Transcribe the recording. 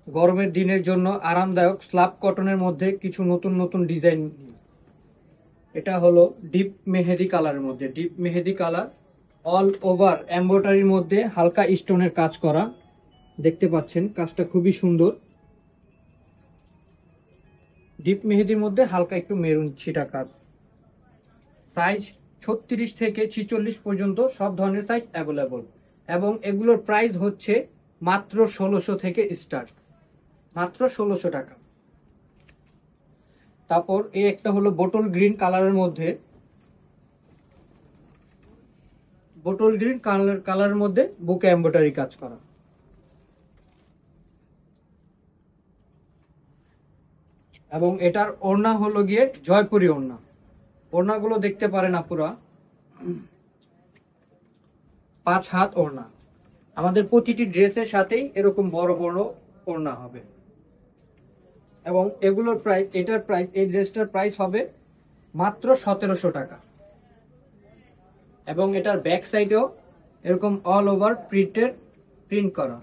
গরমের দিনের জন্য আরামদায়ক স্ল্যাব কটনের মধ্যে কিছু নতুন নতুন ডিজাইন। এটা হলো ডিপ মেহেদি কালারের মধ্যে, ডিপ মেহেদি কালার, অল ওভার এমব্রয়ডারির মধ্যে হালকা স্টোনের কাজ করা। দেখতে পাচ্ছেন কাজটা খুবই সুন্দর। ডিপ মেহেদির মধ্যে হালকা একটু মেরুন ছিটা কাজ। সাইজ 36 থেকে 46 পর্যন্ত সব ধরনের সাইজ অ্যাভেলেবল, এবং এগুলোর প্রাইস হচ্ছে মাত্র 1600 থেকে স্টার্ট, মাত্র 1600 টাকা। তারপর এই একটা হলো বোটল গ্রিন কালারের মধ্যে, বোটল গ্রিন কালারের মধ্যে বুকে এমব্রয়ডারি কাজ করা, এবং এটার ওড়না হলো গিয়ে জয়পুরি ওড়না। ওড়নাগুলো দেখতে পারেন আপুরা, 5 হাত ওড়না। আমাদের প্রতিটি ড্রেসের সাথেই এরকম বড় বড় ওড়না হবে, এবং এগুলোর প্রাইস, এটার প্রাইস, এই ড্রেসটার প্রাইস হবে মাত্র 1700 টাকা। এবং এটার ব্যাক সাইডেও এরকম অল ওভার প্রিন্ট করা।